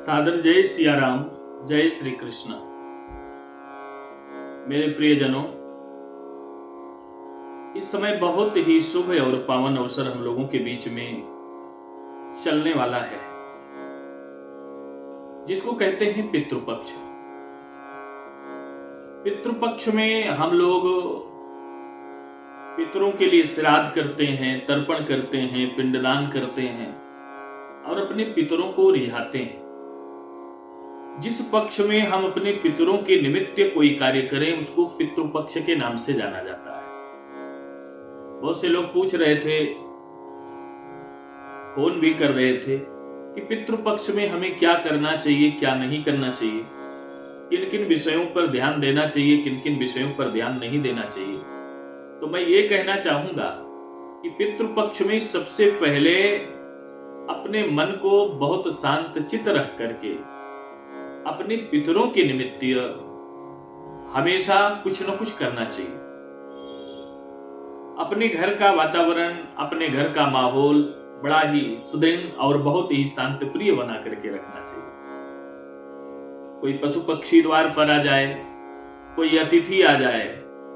सादर जय सिया राम, जय श्री कृष्ण। मेरे प्रियजनों, इस समय बहुत ही शुभ और पावन अवसर हम लोगों के बीच में चलने वाला है, जिसको कहते हैं पितृपक्ष। पितृपक्ष में हम लोग पितरों के लिए श्राद्ध करते हैं, तर्पण करते हैं, पिंडदान करते हैं और अपने पितरों को रिझाते हैं। जिस पक्ष में हम अपने पितरों के निमित्त कोई कार्य करें, उसको पितृपक्ष के नाम से जाना जाता है। बहुत से लोग पूछ रहे थे, फोन भी कर रहे थे कि पितृपक्ष में हमें क्या करना चाहिए, क्या नहीं करना चाहिए, किन किन विषयों पर ध्यान देना चाहिए, किन किन विषयों पर ध्यान नहीं देना चाहिए। तो मैं ये कहना चाहूंगा कि पितृपक्ष में सबसे पहले अपने मन को बहुत शांत चित्त रख करके अपने पितरों के निमित्त हमेशा कुछ न कुछ करना चाहिए। अपने घर का वातावरण, अपने घर का माहौल बड़ा ही सुदृढ़ और बहुत ही शांत प्रिय बना करके रखना चाहिए। कोई पशु पक्षी द्वार पर आ जाए, कोई अतिथि आ जाए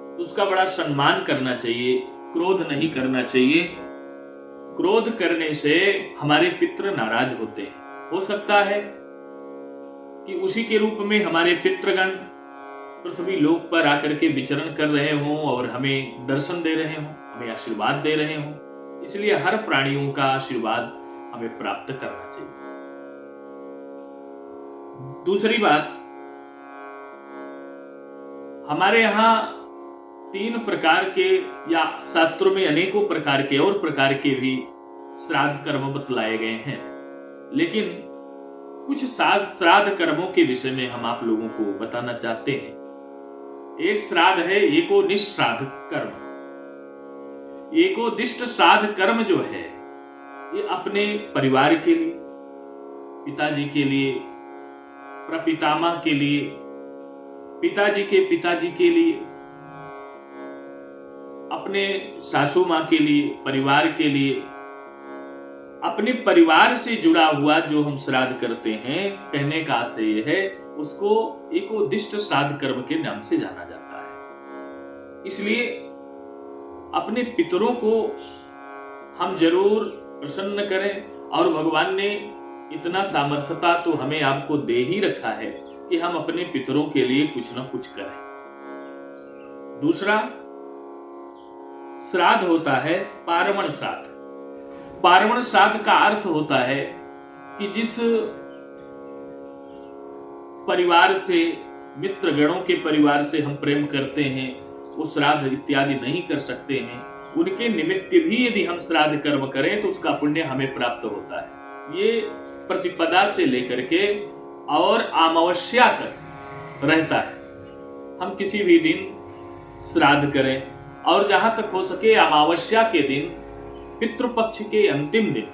तो उसका बड़ा सम्मान करना चाहिए, क्रोध नहीं करना चाहिए। क्रोध करने से हमारे पितृ नाराज होते हैं। हो सकता है कि उसी के रूप में हमारे पितृगण पृथ्वी लोक पर आकर के विचरण कर रहे हों और हमें दर्शन दे रहे हों, हमें आशीर्वाद दे रहे हों। इसलिए हर प्राणियों का आशीर्वाद हमें प्राप्त करना चाहिए। दूसरी बात, हमारे यहाँ 3 प्रकार के या शास्त्रों में अनेकों प्रकार के और प्रकार के भी श्राद्ध कर्म बतलाए गए हैं, लेकिन कुछ श्राद्ध कर्मों के विषय में हम आप लोगों को बताना चाहते हैं। एक श्राद्ध है एकोदिष्ट श्राद्ध कर्म। एकोदिष्ट श्राद्ध कर्म जो है, ये अपने परिवार के लिए, पिताजी के लिए, प्रपितामह के लिए, पिताजी के पिताजी के लिए, अपने सासू माँ के लिए, परिवार के लिए, अपने परिवार से जुड़ा हुआ जो हम श्राद्ध करते हैं, कहने का आशय यह है, उसको एकोदिष्ट श्राद्ध कर्म के नाम से जाना जाता है। इसलिए अपने पितरों को हम जरूर प्रसन्न करें और भगवान ने इतना सामर्थ्यता तो हमें आपको दे ही रखा है कि हम अपने पितरों के लिए कुछ न कुछ करें। दूसरा श्राद्ध होता है पार्वण श्राद्ध। पार्वण श्राद्ध का अर्थ होता है कि जिस परिवार से, मित्र गणों के परिवार से हम प्रेम करते हैं, वो श्राद्ध इत्यादि नहीं कर सकते हैं, उनके निमित्त भी यदि हम श्राद्ध कर्म करें तो उसका पुण्य हमें प्राप्त होता है। ये प्रतिपदा से लेकर के और अमावस्या तक रहता है। हम किसी भी दिन श्राद्ध करें और जहां तक हो सके अमावस्या के दिन, पितृपक्ष के अंतिम दिन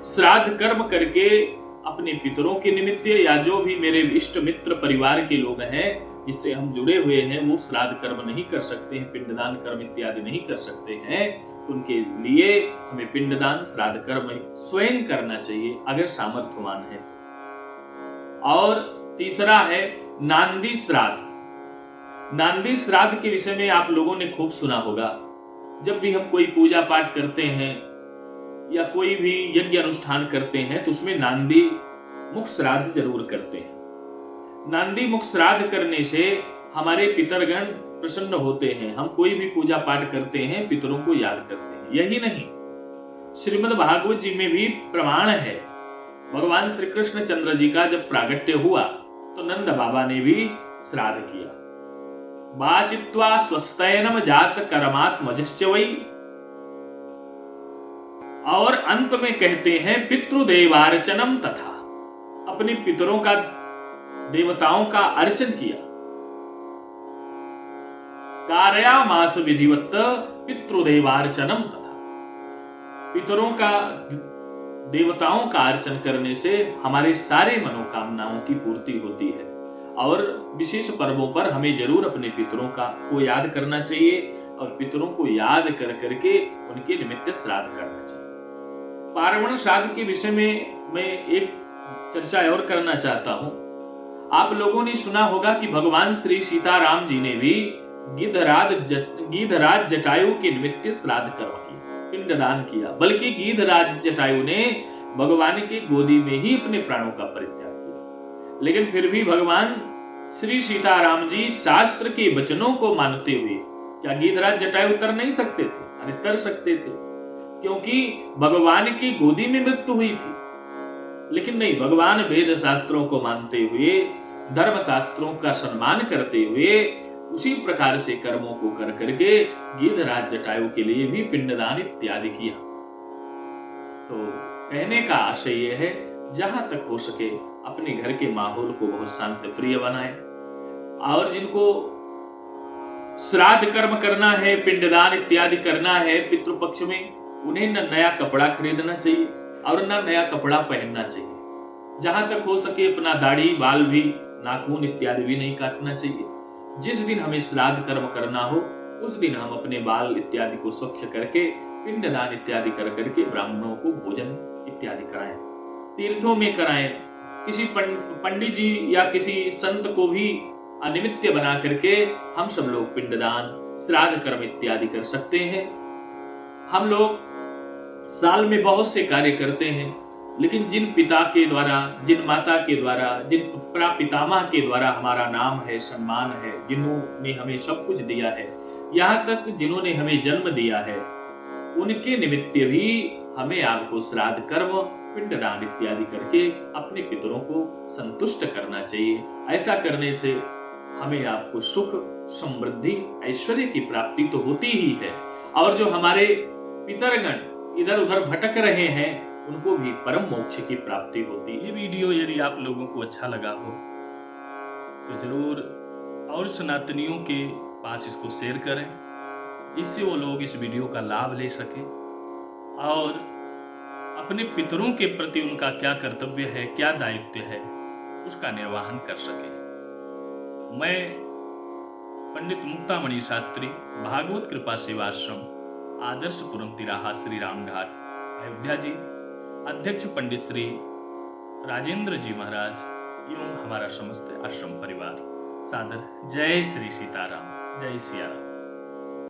श्राद्ध कर्म करके अपने पितरों के निमित्त या जो भी मेरे इष्ट मित्र परिवार के लोग हैं जिससे हम जुड़े हुए हैं, वो श्राद्ध कर्म नहीं कर सकते हैं, पिंडदान कर्म इत्यादि नहीं कर सकते हैं, तो उनके लिए हमें पिंडदान श्राद्ध कर्म स्वयं करना चाहिए अगर सामर्थ्यवान है तो। और तीसरा है नांदी श्राद्ध। नांदी श्राद्ध के विषय में आप लोगों ने खूब सुना होगा। जब भी हम कोई पूजा पाठ करते हैं या कोई भी यज्ञ अनुष्ठान करते हैं तो उसमें नांदी मुख श्राद्ध जरूर करते हैं। नांदी मुख श्राद्ध करने से हमारे पितरगण प्रसन्न होते हैं। हम कोई भी पूजा पाठ करते हैं, पितरों को याद करते हैं। यही नहीं, श्रीमद् भागवत जी में भी प्रमाण है। भगवान श्री कृष्ण चंद्र जी का जब प्रागट्य हुआ तो नंद बाबा ने भी श्राद्ध किया। वाचित्वा स्वस्तैनम जात कर्मात्मजश्च वै, और अंत में कहते हैं पितृदेवार्चनम तथा, अपने पितरों का, देवताओं का अर्चन किया। कारयामास विधिवत पितृदेवार्चनम तथा, पितरों का, देवताओं का अर्चन करने से हमारे सारे मनोकामनाओं की पूर्ति होती है। और विशेष पर्वों पर हमें जरूर अपने पितरों को याद करना चाहिए और पितरों को याद कर करके उनके निमित्त श्राद्ध करना चाहिए। पार्वण श्राद्ध के विषय में मैं एक चर्चा और करना चाहता हूं। आप लोगों ने सुना होगा कि भगवान श्री सीताराम जी ने भी गीधराज जटायु के निमित्त श्राद्ध कर्म किया, पिंडदान किया। बल्कि गीधराज जटायु ने भगवान की गोदी में ही अपने प्राणों का परित्याग किया। लेकिन फिर भी भगवान श्री सीताराम जी शास्त्र के वचनों को मानते हुए क्या गीधराज जटायु उतर नहीं सकते थे? अरे तर सकते थे, क्योंकि भगवान की गोदी में मृत्यु हुई थी। लेकिन नहीं, भगवान वेद शास्त्रों को मानते हुए, धर्म शास्त्रों का सम्मान करते हुए उसी प्रकार से कर्मों को कर करके गीधराज जटायु के लिए भी पिंडदान इत्यादि किया। तो कहने का आशय यह है, जहां तक हो सके अपने घर के माहौल को बहुत शांत प्रिय बनाएं, और जिनको श्राद्ध कर्म करना है, पिंडदान इत्यादि करना है पितृपक्ष में, उन्हें न नया कपड़ा खरीदना चाहिए और न नया कपड़ा पहनना चाहिए। जहां तक हो सके अपना दाढ़ी, बाल भी, नाखून इत्यादि भी नहीं काटना चाहिए। जिस दिन हमें श्राद्ध कर्म करना हो उस दिन हम अपने बाल इत्यादि को स्वच्छ करके पिंडदान इत्यादि कर करके ब्राह्मणों को भोजन इत्यादि कराएं, तीर्थों में कराएं। किसी पंडित जी या किसी संत को भी अनिमित्य बना करके हम सब लोग पिंडदान, श्राद्ध कर्म इत्यादि कर सकते हैं। हम लोग साल में बहुत से कार्य करते हैं, लेकिन जिन पिता के द्वारा, जिन माता के द्वारा, जिन पितामह के द्वारा हमारा नाम है, सम्मान है, जिन्होंने हमें सब कुछ दिया है, यहाँ तक जिन्होंने हमें जन्म दिया है, उनके निमित्त भी हमें आपको श्राद्ध कर्म, पिंडदान इत्यादि करके अपने पितरों को संतुष्ट करना चाहिए। ऐसा करने से हमें आपको सुख, समृद्धि, ऐश्वर्य की प्राप्ति तो होती ही है, और जो हमारे पितरगण इधर उधर भटक रहे हैं उनको भी परम मोक्ष की प्राप्ति होती है। ये वीडियो यदि आप लोगों को अच्छा लगा हो तो जरूर और सनातनियों के पास इसको शेयर करें, इससे वो लोग इस वीडियो का लाभ ले सके और अपने पितरों के प्रति उनका क्या कर्तव्य है, क्या दायित्व है, उसका निर्वहन कर सके। मैं पंडित मुक्तामणि शास्त्री, भागवत कृपा सेवाश्रम, आदर्शपुरम तिराहा, श्री राम घाट, अयोध्या जी, अध्यक्ष पंडित श्री राजेंद्र जी महाराज एवं हमारा समस्त आश्रम परिवार सादर जय श्री सीताराम, जय सिया राम।